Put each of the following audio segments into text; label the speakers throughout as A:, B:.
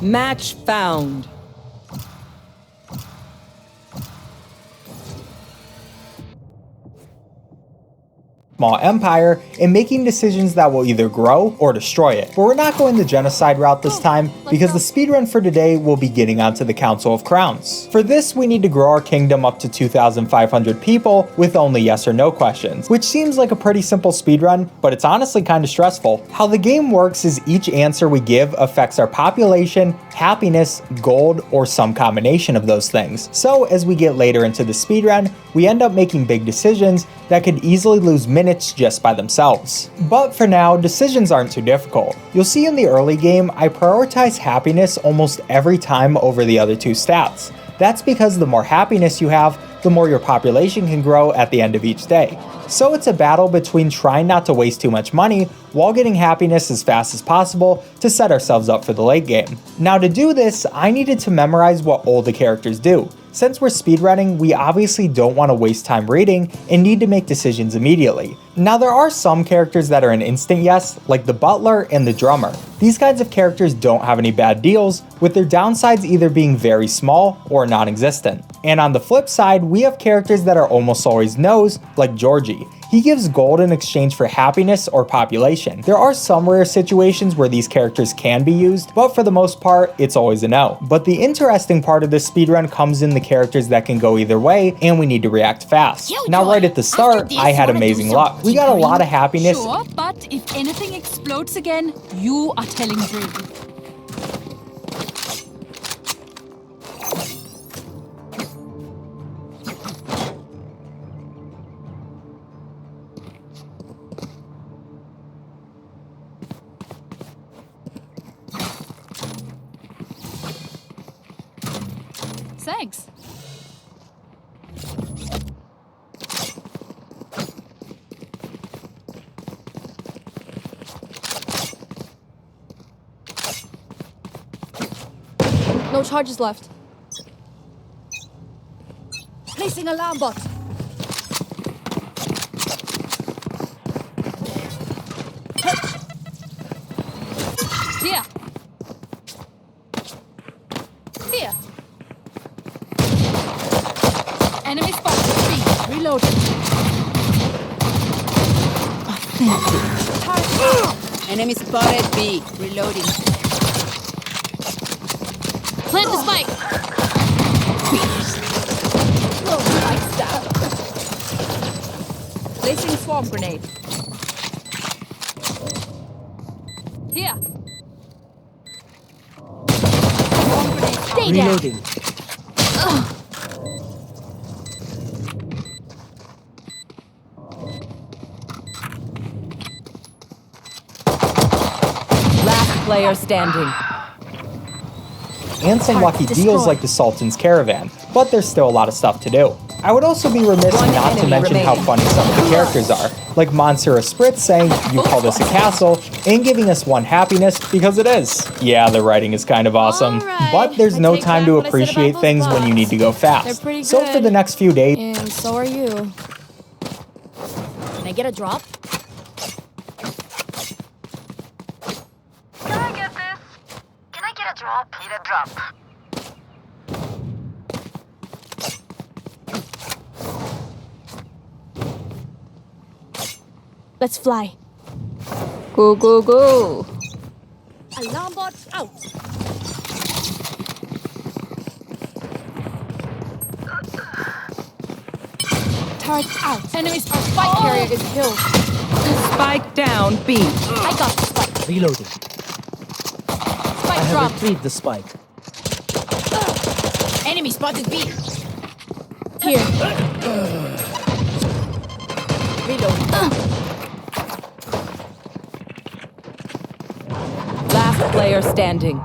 A: Match found.
B: Small empire and making decisions that will either grow or destroy it. But we're not going the genocide route this time because the speedrun for today will be getting onto the Council of Crowns. For this, we need to grow our kingdom up to 2,500 people with only yes or no questions, which seems like a pretty simple speedrun, but it's honestly kind of stressful. How the game works is each answer we give affects our population, happiness, gold, or some combination of those things. So as we get later into the speedrun, we end up making big decisions that could easily lose minutes just by themselves. But for now, decisions aren't too difficult. You'll see in the early game, I prioritize happiness almost every time over the other two stats. That's because the more happiness you have, the more your population can grow at the end of each day. So it's a battle between trying not to waste too much money while getting happiness as fast as possible to set ourselves up for the late game. Now to do this, I needed to memorize what all the characters do. Since we're speedrunning, we obviously don't want to waste time reading and need to make decisions immediately. Now there are some characters that are an instant yes, like the butler and the drummer. These kinds of characters don't have any bad deals, with their downsides either being very small or non-existent. And on the flip side, we have characters that are almost always no's, like Georgie. He gives gold in exchange for happiness or population. There are some rare situations where these characters can be used, but for the most part, it's always a no. But the interesting part of this speedrun comes in the characters that can go either way, and we need to react fast. Now right at the start, I had amazing luck. We got a lot of happiness.
C: Sure, but if anything explodes again, you are telling Drew. Thanks.
D: No charges left.
C: Placing alarm bot. Here. Here. Enemy spotted. B. Reloading.
A: Enemy spotted B. Reloading.
C: Plant the spike.
D: Placing swarm grenade.
C: Here.
D: Swarm grenade.
C: Stay down.
A: Reloading. Last player standing.
B: And some lucky deals like the Sultan's Caravan, but there's still a lot of stuff to do. I would also be remiss not to mention how funny some of the characters are, like Monsieur Spritz saying, "You call this a castle," and giving us one happiness because it is. Yeah, the writing is kind of awesome, but there's no time to appreciate things when you need to go fast. So for the next few days,
D: And so are you. Can I get a drop?
E: Can I get this? Can I get a drop? Need a drop.
D: Let's fly.
A: Go, go, go.
D: Alarm bot out. Turret out.
C: Enemy spotted.
D: Spike carrier is killed.
A: Spike down B.
D: I got the spike.
F: Reloading.
D: Spike
F: I have
D: dropped.
F: retrieved the spike.
C: Enemy spotted B.
D: Here. Reload.
A: Last player standing.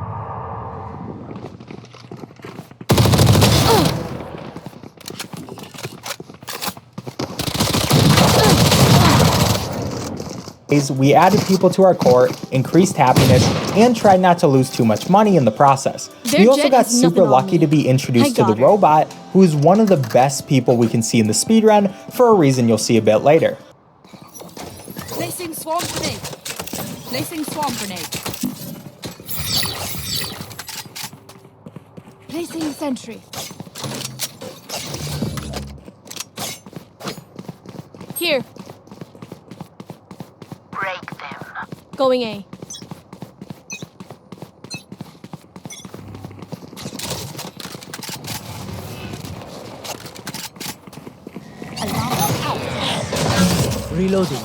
B: we added people to our court, increased happiness, and tried not to lose too much money in the process.
D: Their
B: We also
D: jet
B: got
D: is
B: super
D: nothing on
B: lucky
D: me.
B: to be introduced to
D: I
B: the
D: got her.
B: robot, who is one of the best people we can see in the speedrun for a reason you'll see a bit later.
C: Placing swarm grenade. Placing swarm grenade.
D: Placing sentry. Here.
E: Break them.
D: Going A.
F: Reloading.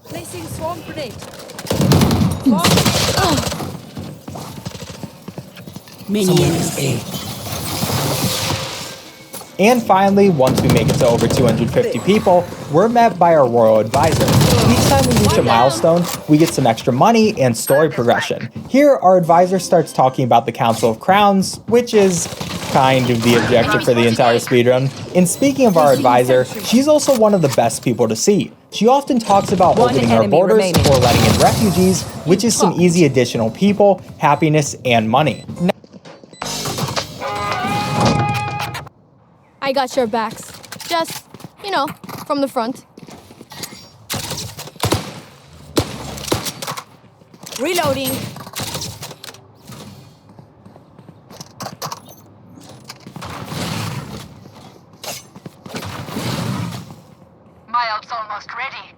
D: Placing swarm grenade.
F: Many enemies.
B: And finally, once we make it to over 250 people, we're met by our royal advisor. Each time we reach a milestone, we get some extra money and story progression. Here, our advisor starts talking about the Council of Crowns, which is kind of the objective for the entire speedrun. And speaking of our advisor, she's also one of the best people to see. She often talks about
A: One
B: opening our
A: enemy
B: borders
A: remaining.
B: or letting in refugees, which is some easy additional people, happiness, and money.
D: I got your backs. Just, you know, from the front. Reloading.
E: My ult's almost ready.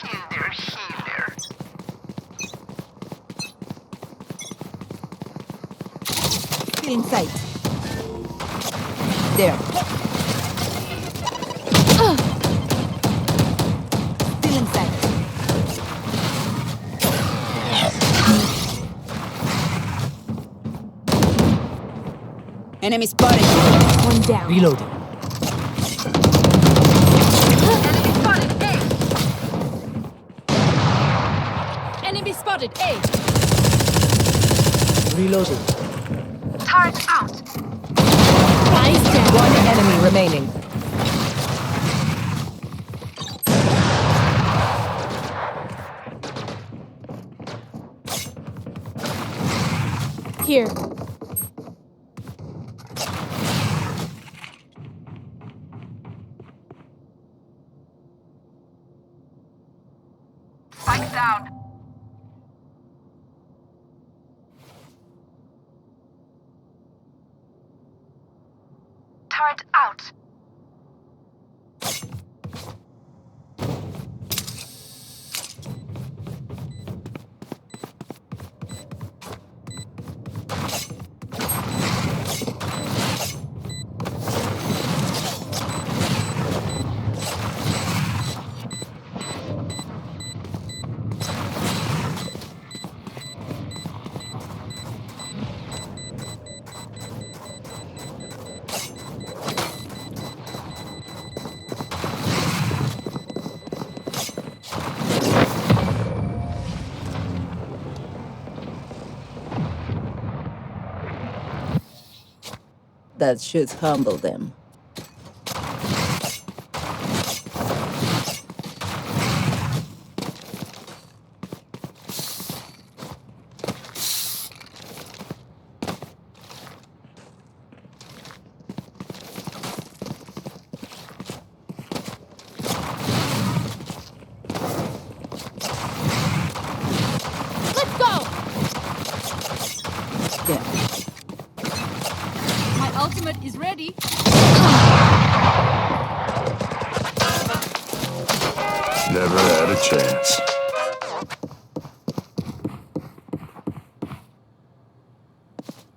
E: Healer, healer.
F: Still in sight. There. Still in sight. Enemy spotted.
D: One down.
F: Reloading.
C: Enemy spotted. A.
F: Reloading.
E: Turret out.
D: Eyes down.
A: One enemy remaining.
D: Here.
E: Spike down. Turret out.
F: That should humble them.
D: Let's go.
F: Yeah.
C: My ultimate is ready.
G: Never had a chance.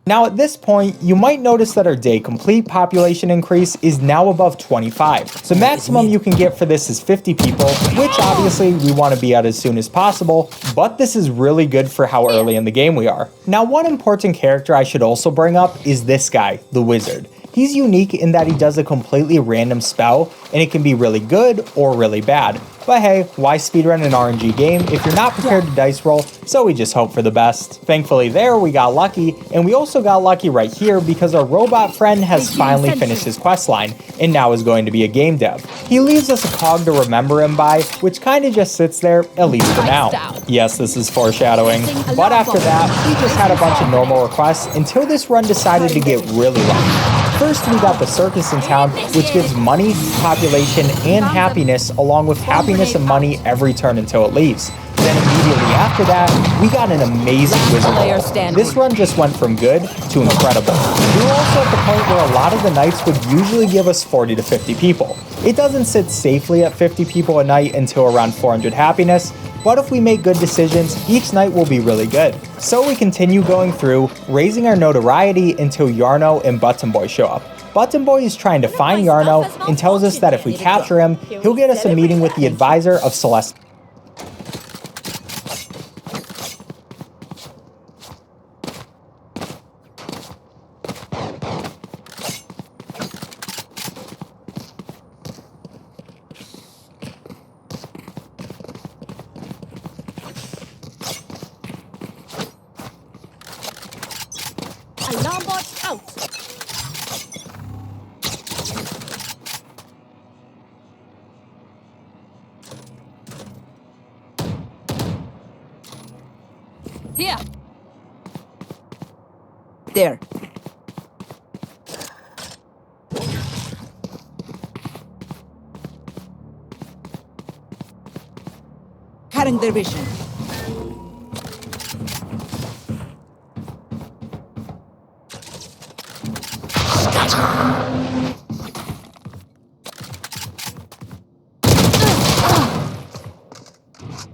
B: Now at this point, you might notice that our day complete population increase is now above 25. So maximum you can get for this is 50 people, which obviously we want to be at as soon as possible, but this is really good for how early in the game we are. Now one important character I should also bring up is this guy, the Wizard. He's unique in that he does a completely random spell, and it can be really good or really bad. But hey, why speedrun an RNG game if you're not prepared to dice roll, so we just hope for the best. Thankfully there we got lucky, and we also got lucky right here because our robot friend has finally finished his questline, and now is going to be a game dev. He leaves us a cog to remember him by, which kinda just sits there, at least for now. Yes, this is foreshadowing. But after that, we just had a bunch of normal requests until this run decided to get really long. First, we got the circus in town, which gives money, population, and happiness, along with happiness and money every turn until it leaves. Then immediately after that, we got an amazing wizard
A: player
B: roll.
A: standing.
B: This run just went from good to incredible. We were also at the point where a lot of the nights would usually give us 40 to 50 people. It doesn't sit safely at 50 people a night until around 400 happiness, but if we make good decisions, each night will be really good. So we continue going through, raising our notoriety until Yarno and Button Boy show up. Button Boy is trying to find Yarno and tells us that if we capture him, he'll get us a meeting with the advisor of Celeste.
D: Alarm bot out.
C: Here.
F: There. Cutting their vision.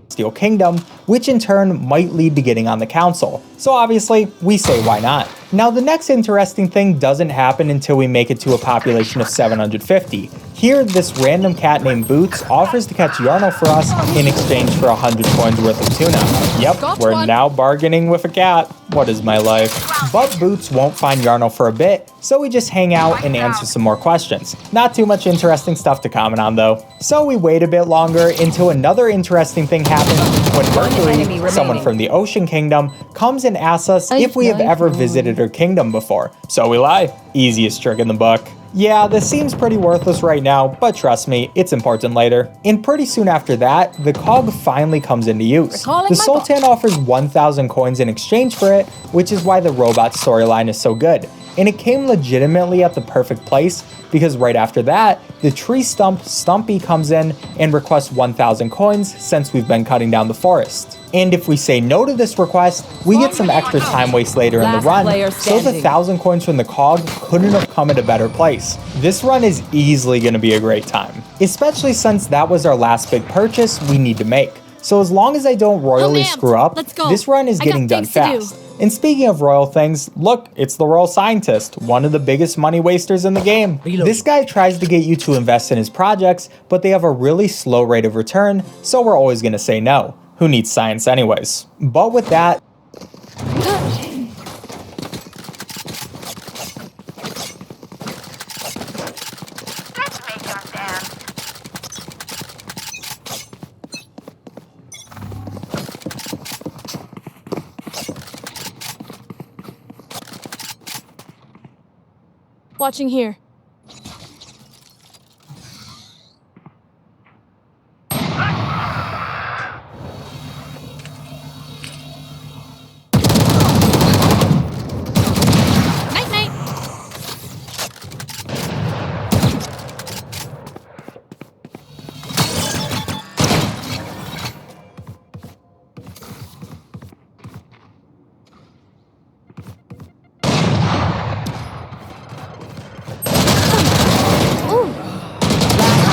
B: Steel Kingdom, which in turn might lead to getting on the council. So obviously, we say why not. Now the next interesting thing doesn't happen until we make it to a population of 750. Here, this random cat named Boots offers to catch Yarno for us in exchange for 100 coins worth of tuna. Yep, we're now bargaining with a cat. What is my life? But Boots won't find Yarno for a bit, so we just hang out and answer some more questions. Not too much interesting stuff to comment on though. So we wait a bit longer until another interesting thing happens when Mercury, someone from the Ocean Kingdom, comes and asks us if we have ever visited her kingdom before. So we lie. Easiest trick in the book. Yeah, this seems pretty worthless right now, but trust me, it's important later. And pretty soon after that, the cog finally comes into use. The Sultan offers 1,000 coins in exchange for it, which is why the robot storyline is so good. And it came legitimately at the perfect place, because right after that, the tree stump Stumpy comes in and requests 1,000 coins since we've been cutting down the forest. And if we say no to this request, we get some extra time waste later in the run, so the 1,000 coins from the cog couldn't have come at a better place. This run is easily going to be a great time, especially since that was our last big purchase we need to make. So as long as I don't royally screw up, this run is getting done fast. And speaking of royal things, look, it's the Royal Scientist, one of the biggest money wasters in the game. This guy tries to get you to invest in his projects, but they have a really slow rate of return, so we're always going to say no. Who needs science anyways? But with that,
E: Let's make them dance.
D: Watching here. Night night.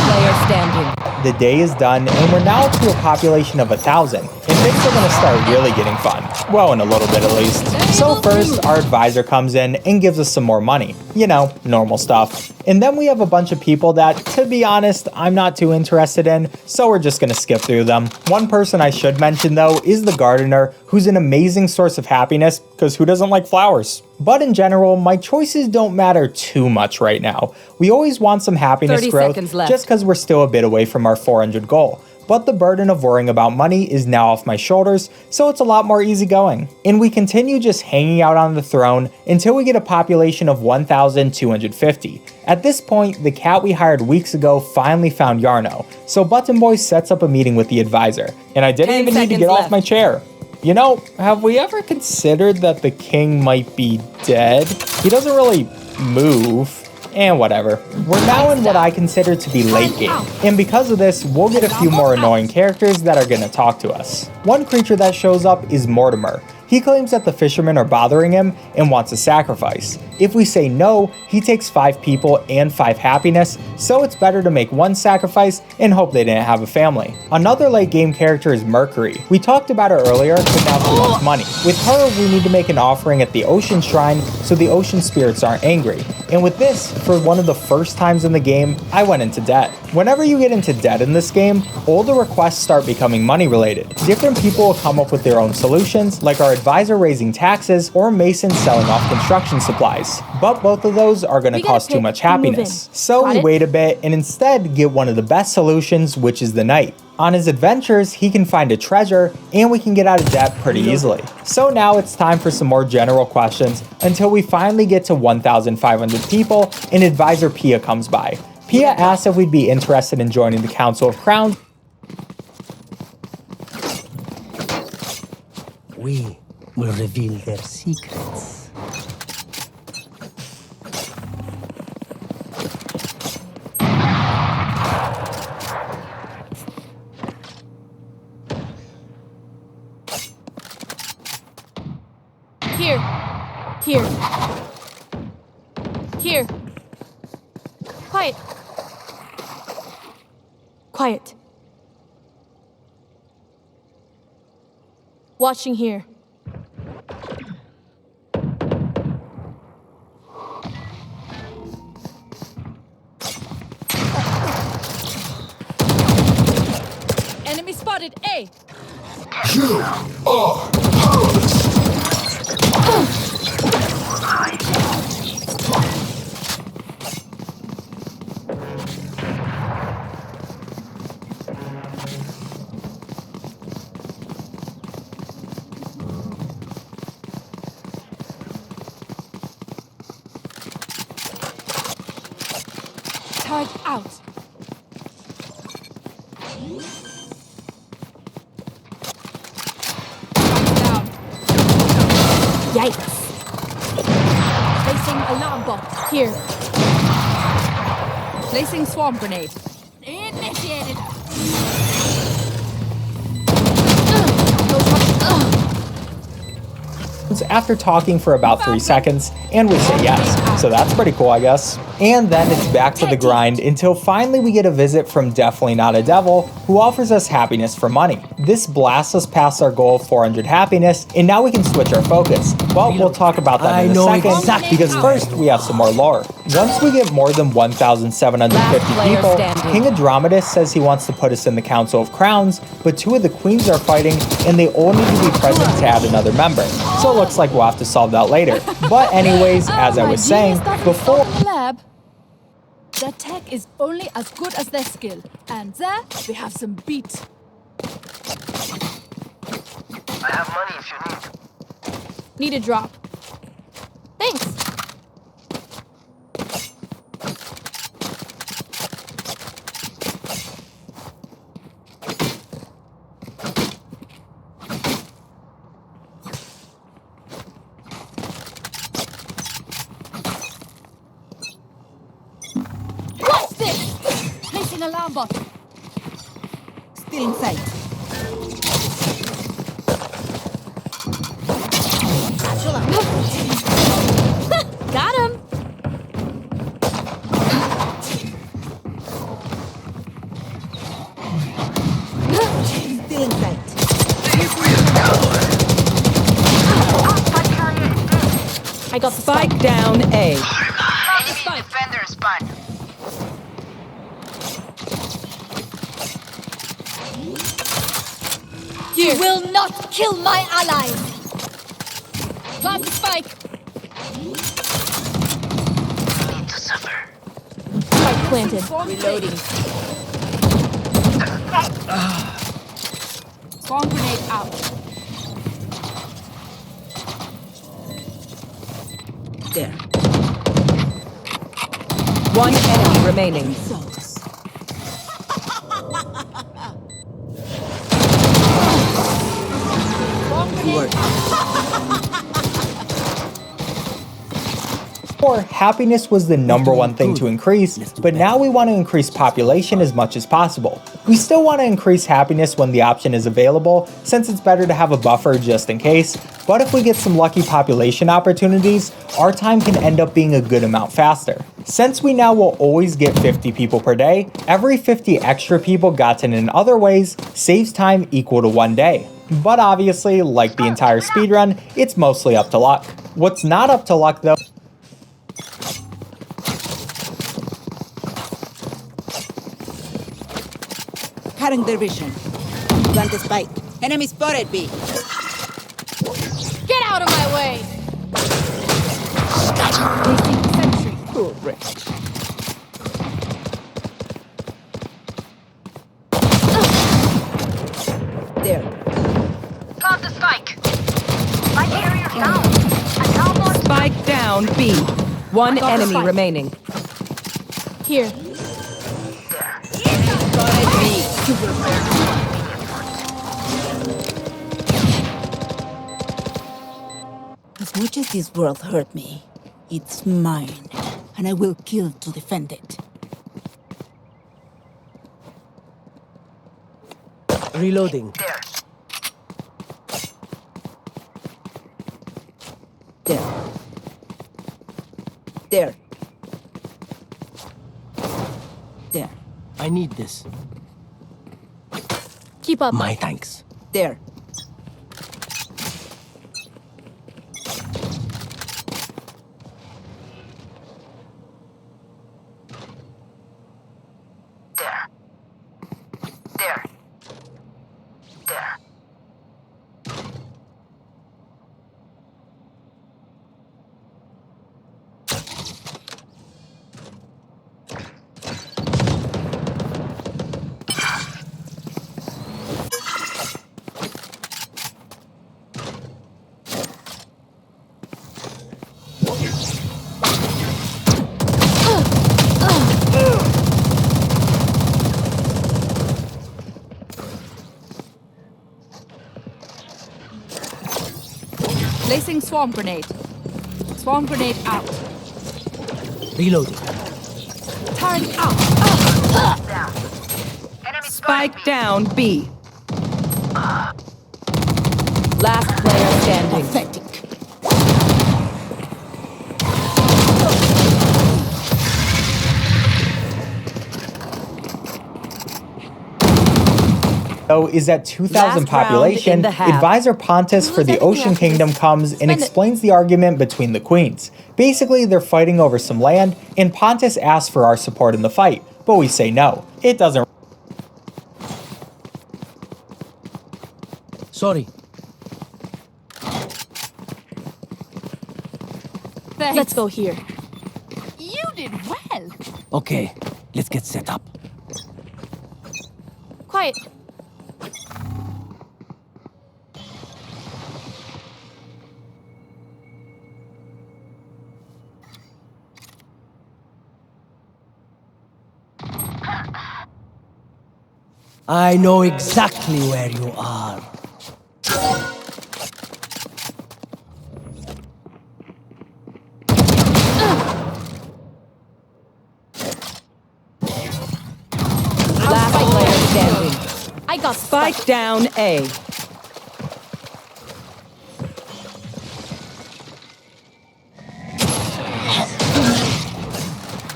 A: Player standing.
B: the day is done and we're now up to a population of 1,000, and things are going to start really getting fun. Well, in a little bit at least. So first, our advisor comes in and gives us some more money. You know, normal stuff. And then we have a bunch of people that, to be honest, I'm not too interested in, so we're just gonna skip through them. One person I should mention though is the gardener, who's an amazing source of happiness, because who doesn't like flowers? But in general, my choices don't matter too much right now. We always want some happiness
A: 30
B: growth,
A: seconds left.
B: just because we're still a bit away from our 400 goal. But the burden of worrying about money is now off my shoulders, so it's a lot more easygoing. And we continue just hanging out on the throne until we get a population of 1,250. At this point, the cat we hired weeks ago finally found Yarno, so Button Boy sets up a meeting with the advisor. And I didn't
A: 10
B: even need to
A: seconds
B: get off
A: left.
B: my chair. You know, have we ever considered that the king might be dead? He doesn't really move. And whatever. We're now in what I consider to be late game, and because of this, we'll get a few more annoying characters that are gonna talk to us. One creature that shows up is Mortimer. He claims that the fishermen are bothering him and wants a sacrifice. If we say no, he takes 5 people and 5 happiness, so it's better to make one sacrifice and hope they didn't have a family. Another late game character is Mercury. We talked about her earlier, but now she wants money. With her, we need to make an offering at the ocean shrine so the ocean spirits aren't angry. And with this, for one of the first times in the game, I went into debt. Whenever you get into debt in this game, all the requests start becoming money related. Different people will come up with their own solutions, like our advisor raising taxes or Mason selling off construction supplies. But both of those are going to cost too much happiness. So we wait a bit and instead get one of the best solutions, which is the knight. On his adventures, he can find a treasure and we can get out of debt pretty easily. So now it's time for some more general questions until we finally get to 1,500 people and advisor Pia comes by. Pia asks if we'd be interested in joining the Council of Crowns.
H: We will reveal their secrets.
D: Here. Here. Here. Quiet. Quiet. Watching here.
C: Enemy spotted A.
D: Turret out.
C: Down.
D: Yikes.
C: Placing alarm bot.
D: Here.
C: Placing swarm grenade. Initiated.
B: After talking for about 3 seconds, and we say yes, so that's pretty cool I guess. And then it's back to the grind until finally we get a visit from Definitely Not a Devil, who offers us happiness for money. This blasts us past our goal of 400 happiness, and now we can switch our focus. But we'll talk about that in a second, because first we have some more lore. Once we get more than 1,750 people, King Andromedus says he wants to put us in the Council of Crowns, but 2 of the queens are fighting, and they all need to be present to add another member. So it looks like we'll have to solve that later. But anyways, as I was saying, before...
C: Lab. Their tech is only as good as their skill. And there, we have some beat.
E: I have money if you need.
D: Need a drop. Thanks.
C: What's this? Placing alarm bot.
F: Still in sight.
D: Got him.
F: Still in sight.
D: I got the
A: Spike down A.
E: Enemy defender spot.
C: You will not kill my allies. Plant the spike.
E: Need to suffer.
D: spike planted.
C: Reloading. Swarm grenade out.
F: There.
A: One enemy remaining.
C: Swarm grenade out.
B: Before, happiness was the number one thing to increase, but now we want to increase population as much as possible. We still want to increase happiness when the option is available, since it's better to have a buffer just in case, but if we get some lucky population opportunities, our time can end up being a good amount faster. Since we now will always get 50 people per day, every 50 extra people gotten in other ways saves time equal to 1 day. But obviously, like the entire speedrun, it's mostly up to luck. What's not up to luck though,
F: Cutting their vision. Plant the spike. Enemy spotted B.
C: Get out of my way! Placing sentry.
F: There.
E: Got the spike. My carrier down. And now more
A: Spike down B. One
C: Got the
A: enemy
C: spike.
A: remaining.
C: Here.
F: As much as this world hurt me, it's mine, and I will kill to defend it.
H: Reloading.
E: there.
F: There. There. There.
H: I need this.
C: Keep up.
H: My thanks.
F: There.
E: There. There. There.
C: Placing swarm grenade. Swarm grenade out.
H: Reloading.
C: Turret out.
E: Down. Enemy
A: Spike down B. Last player standing.
F: Pathetic.
B: though, is at 2,000
A: Last round in
B: population,
A: the half.
B: Advisor Pontus for the
C: everything
B: Ocean
C: after
B: Kingdom
C: this.
B: comes and
C: Spend it.
B: explains the argument between the queens. Basically, they're fighting over some land, and Pontus asks for our support in the fight, but we say no. It doesn't.
H: Sorry.
C: Thanks. Let's go here. You did well.
H: Okay, let's get set up.
C: Quiet.
H: I know exactly where you are.
A: Last player standing.
C: I got spike.
A: Spike down A.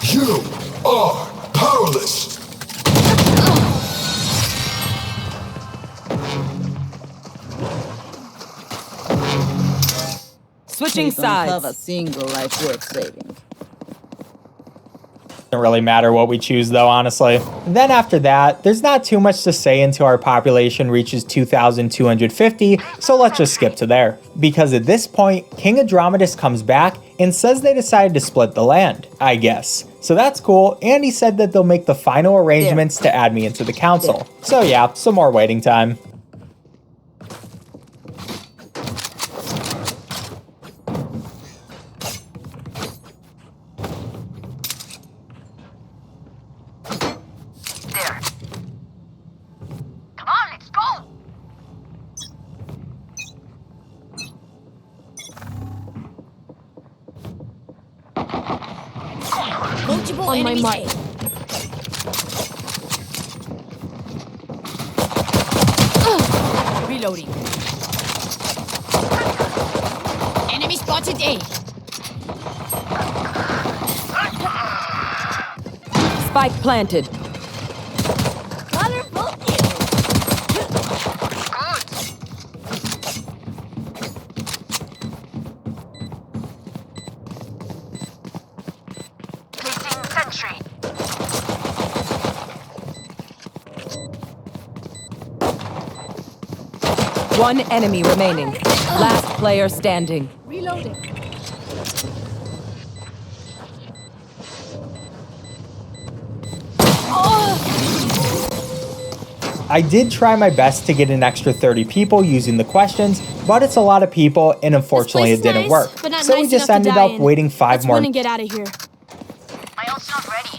G: You are powerless.
A: Switching
F: Don't have a
A: sides.
F: single life worth saving.
B: Doesn't really matter what we choose though, honestly. Then after that, there's not too much to say until our population reaches 2,250, so let's just skip to there. Because at this point, King Andromedus comes back and says they decided to split the land, I guess. So that's cool, and he said that they'll make the final arrangements to add me into the council. So yeah, some more waiting time.
E: There. Come on, let's go.
D: Multiple on my mark.
C: Reloading.
D: Enemy spotted A.
A: Spike planted.
D: Colorful kill.
E: Placing sentry.
A: One enemy remaining. Last player standing.
C: Reloading.
B: I did try my best to get an extra 30 people using the questions, but it's a lot of people and unfortunately it didn't work. So we just ended up waiting 5 more.
D: Let's win and get out of here.
E: My ult's not ready.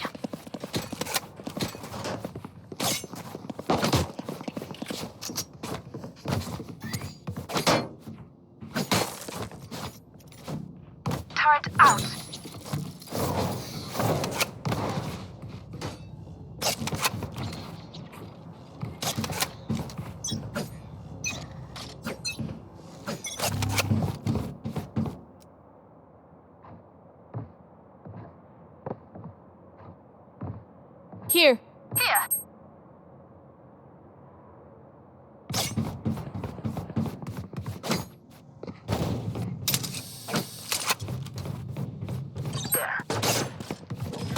E: Turret out.
D: Here.
E: Here. There.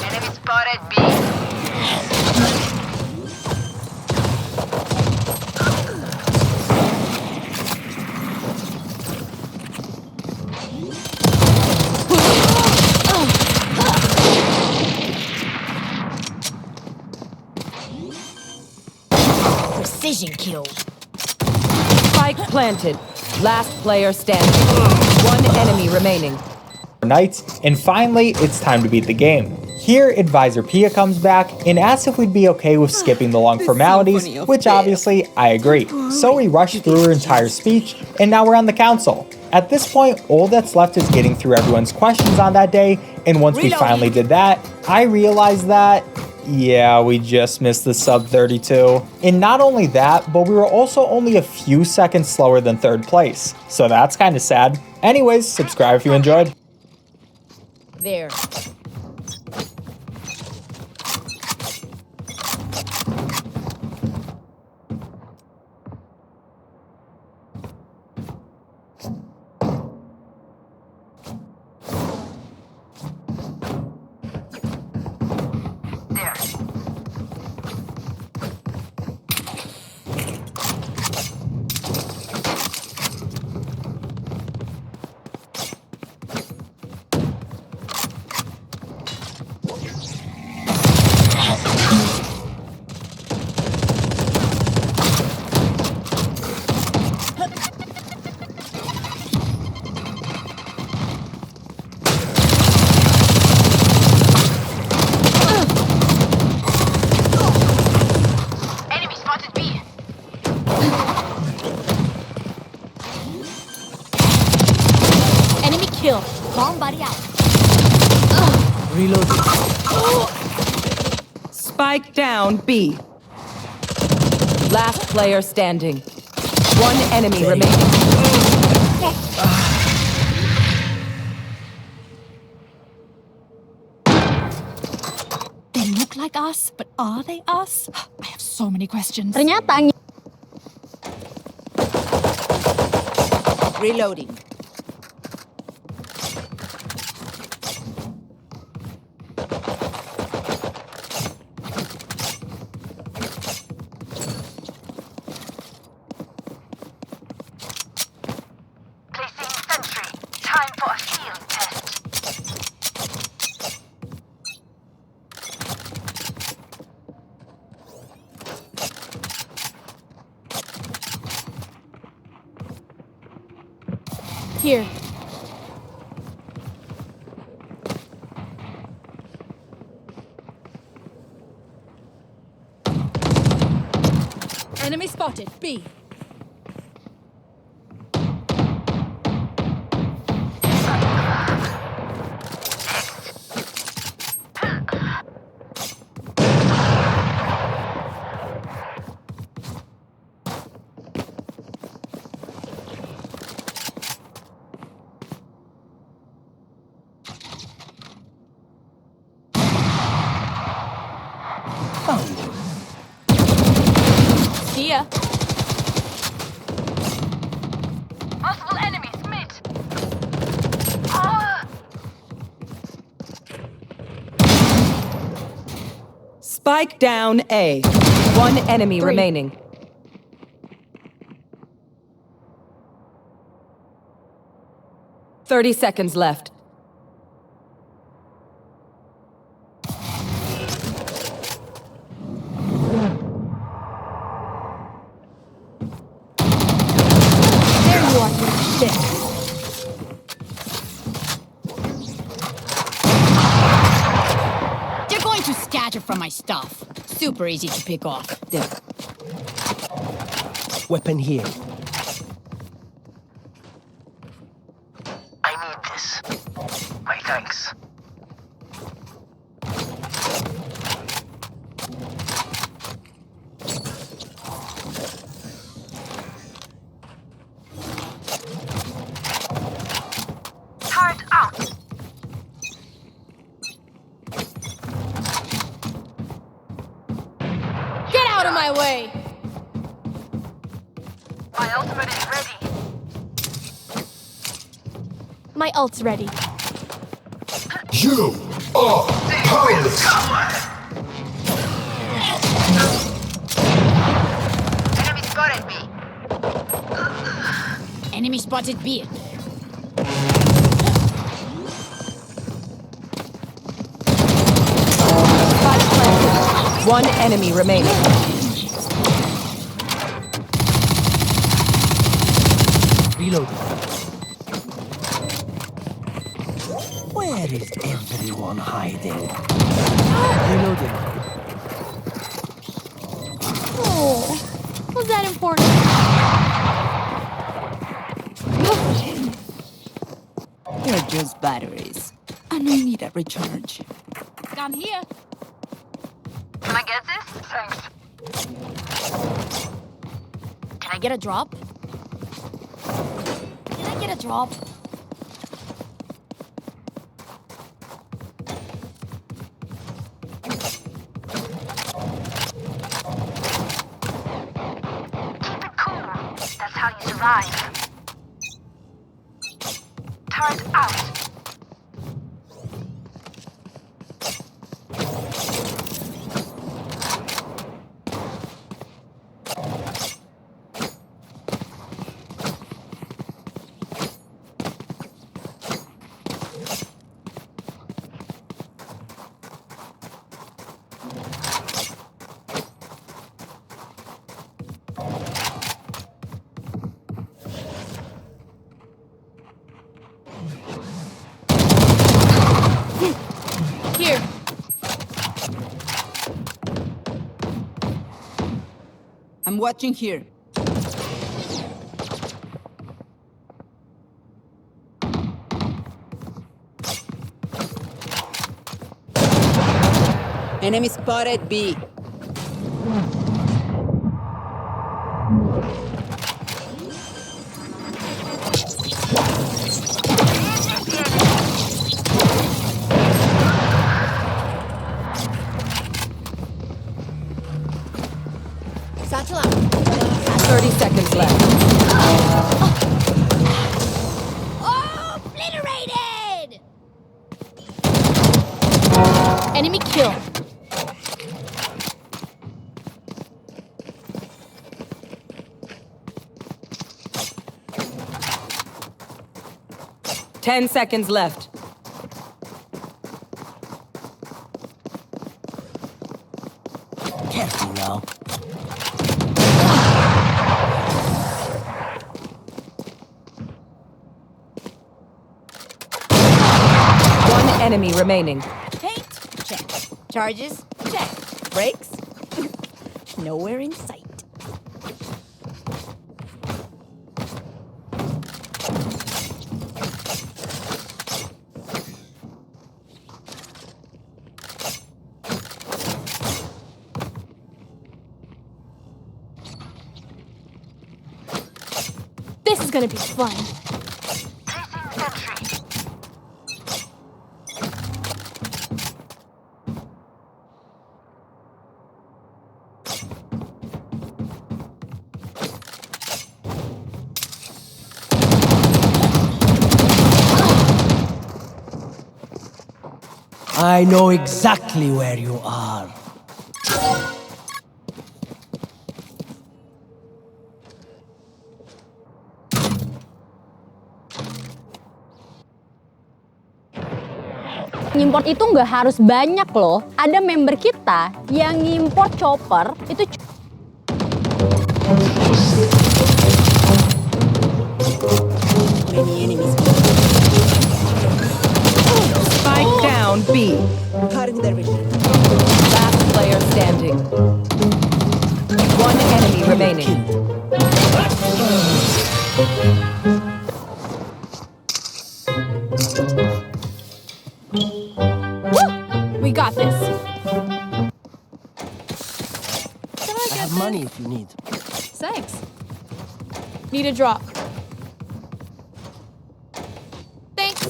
E: Enemy spotted B.
D: Precision kill.
A: Spike planted. Last player standing. One enemy remaining.
B: Nights, and finally, it's time to beat the game. Here, Advisor Pia comes back and asks if we'd be okay with skipping the long formalities, which obviously I agree. So we rush through her entire speech, and now we're on the council. At this point, all that's left is getting through everyone's questions on that day, and once we finally did that, I realized that, yeah, we just missed the sub 32. And not only that, but we were also only a few seconds slower than 3rd place. So that's kind of sad. Anyways, subscribe if you enjoyed.
D: There.
E: There. Enemy spotted B.
D: Enemy kill. Bomb body out.
H: Reloading.
A: Spike down B. Last player standing. One enemy remaining.
C: They look like us, but are they us? I have so many questions.
D: Ternyata reloading.
E: Placing sentry. Time for a field test.
D: Here.
C: Enemy spotted. B. here.
E: Multiple enemies, mid. Ah!
A: Spike down A. One enemy remaining. Thirty seconds left.
C: There you are, you shit.
F: They're going to scatter from my stuff. Super easy to pick off. There.
H: Weapon here.
I: I need this. My thanks.
E: Turret out.
C: Get out of my way!
E: My ultimate is ready.
C: My ult's ready.
G: You are powerless.
E: Enemy spotted me.
F: Enemy spotted B.
A: One enemy remaining.
H: Reload. Where is everyone hiding? Reloading.
C: Oh, was that important?
F: They're just batteries. And I need a recharge.
C: Gun here.
E: Can I get this? Thanks.
F: Can I get a drop? Can I get a drop?
E: Keep it cool. That's how you survive. Turret out.
C: Here.
F: I'm watching here. Enemy spotted B. Satchel out.
A: 30 seconds left.
C: Obliterated! Enemy kill.
A: Ten seconds left.
H: Careful now.
A: One enemy remaining.
F: Paint? Check. Charges? Check. Brakes? Nowhere in sight.
C: This is gonna be fun.
E: Placing sentry.
H: I know exactly where you are.
D: Ngimport itu nggak harus banyak loh. Ada member kita yang ngimport chopper itu.
F: Many enemies
A: Spike down B.
F: cutting their vision.
A: Last player standing. One enemy remaining.
C: We got this.
H: I have money if you need.
C: Thanks. Need a drop. Thanks.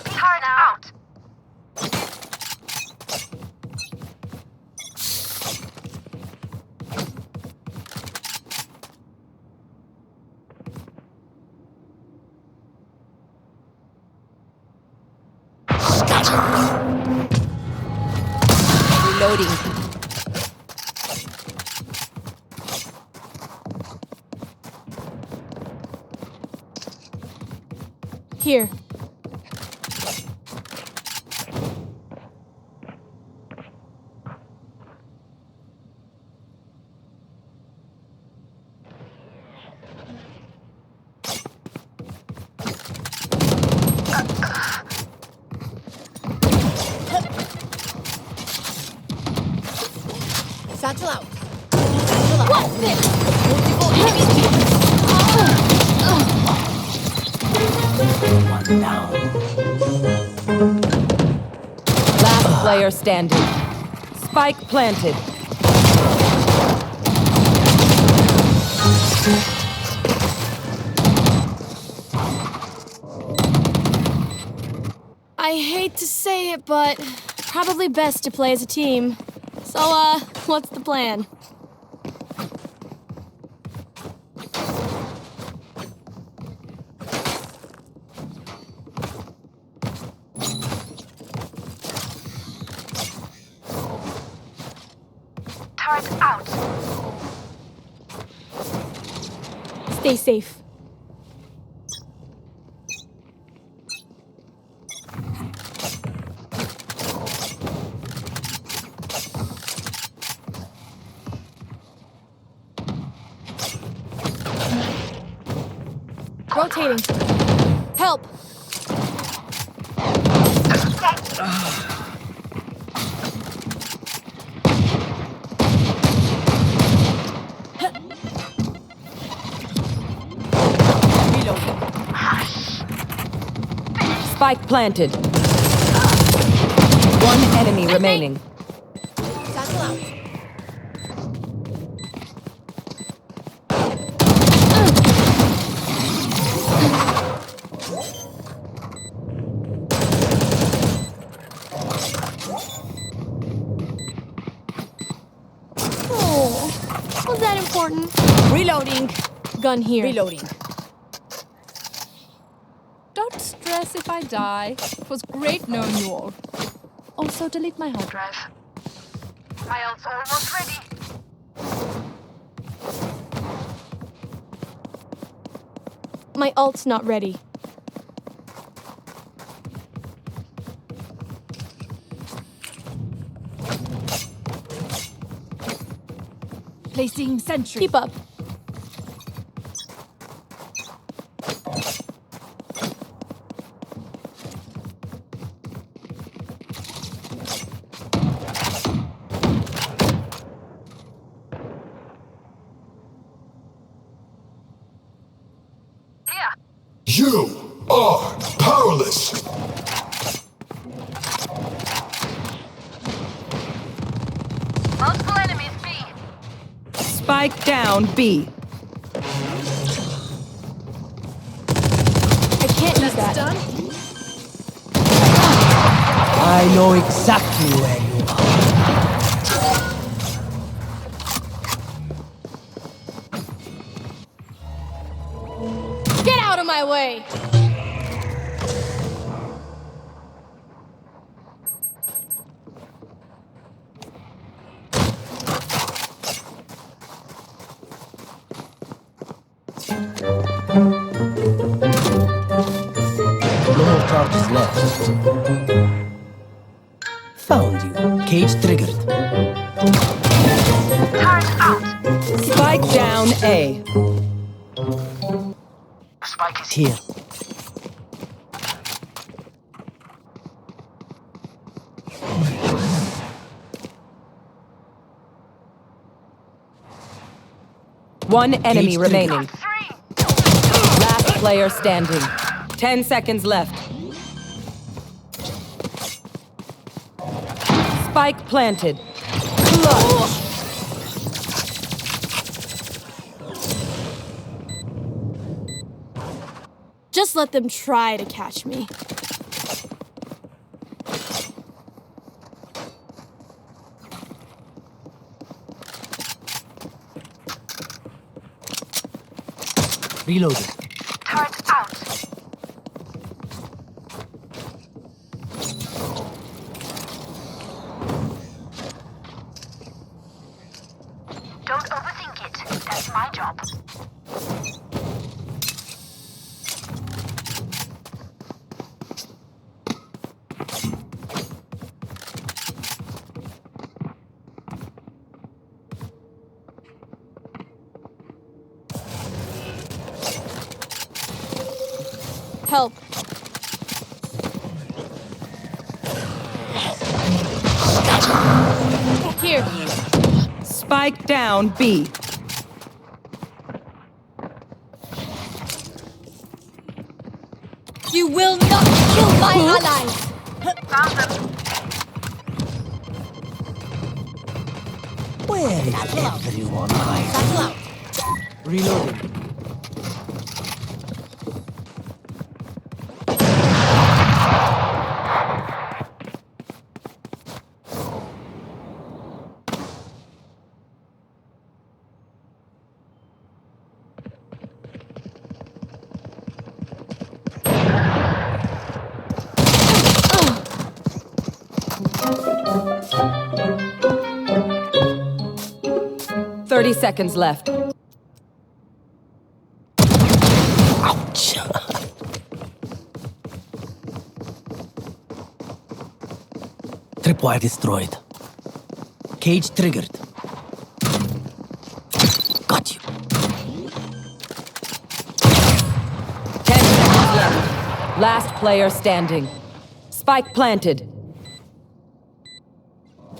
E: Turn out.
A: Reloading.
C: Here.
F: Satchel out.
C: What's this? Multiple enemies here.
H: One down.
A: Last player standing. Spike planted.
C: I hate to say it, but probably best to play as a team. So, what's the plan?
E: Turret out.
C: Stay safe. Rotating. Help!
A: Spike planted. One enemy remaining.
F: Satchel out.
C: Oh, was that important?
F: Reloading.
C: Gun here.
F: Reloading.
C: Don't stress if I die. It was great knowing you all. Also, delete my hard drive.
E: My ult's almost ready.
C: My ult's not ready.
F: Placing sentry.
C: Keep up.
E: Here.
G: You are powerless.
E: Multiple enemies B.
A: Spike down B.
C: I can't use that.
F: Done.
H: I know exactly where you are.
C: out of my way.
H: No more charges left. Found you. Cage triggered.
E: Turret out.
A: Spike down A.
I: Spike is
H: Here.
A: One enemy
H: Cage
A: remaining.
E: Three.
A: Last player standing. 10 seconds left. Spike planted. Clutch.
C: Just let them try to catch me.
H: Reloading.
E: Turret out. Don't overthink it. That's my job.
C: Help. Here.
A: Spike down B.
C: You will not kill my allies!
E: Found them.
H: Where is everyone hiding? Reloading.
A: Thirty seconds left.
H: Ouch. Tripwire destroyed. Cage triggered. Got you.
A: 10 seconds left. Last player standing. Spike planted.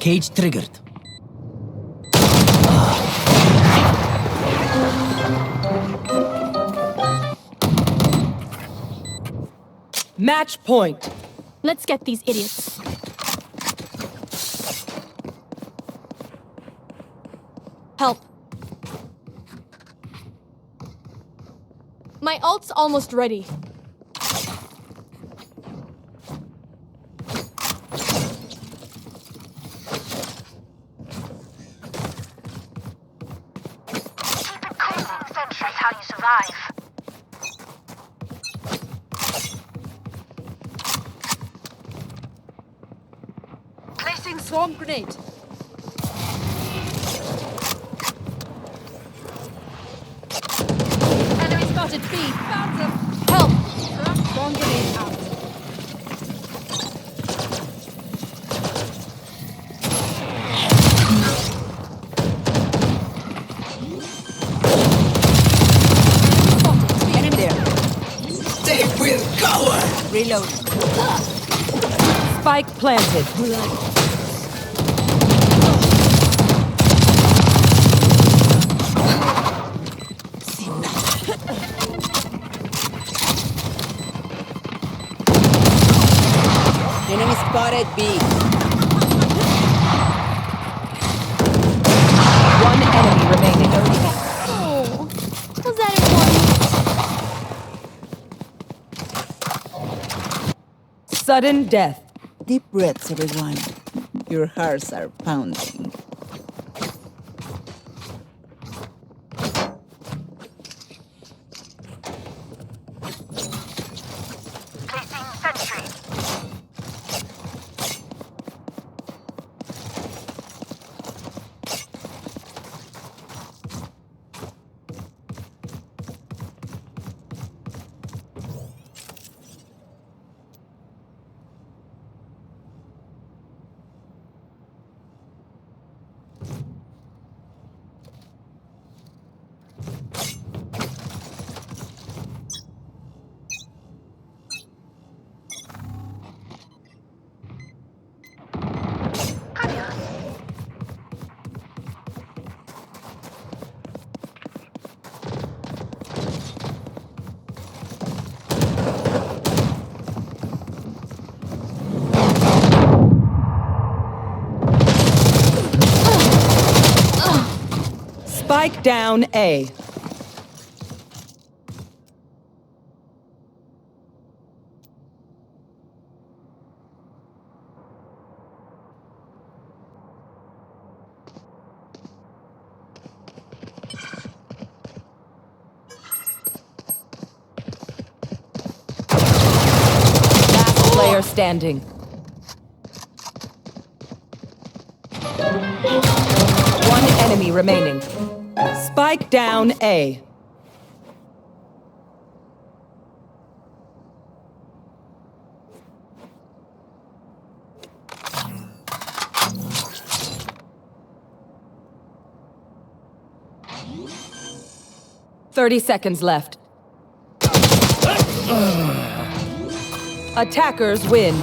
H: Cage triggered.
A: Match point.
C: Let's get these idiots. Help. My ult's almost ready.
E: Keep it cool. That's how you survive.
C: Placing swarm grenade. Enemy spotted B. Found them. Help. Swarm grenade out.
F: Enemy there.
H: They will cover!
F: Reload.
A: Spike planted.
F: Enemy spotted B.
A: One enemy remaining.
C: Oh, was that important?
A: Sudden death.
F: Deep breaths, everyone. Your hearts are pounding.
A: Spike down A. Last player standing. One enemy remaining. Spike down A. Thirty seconds left. Attackers win.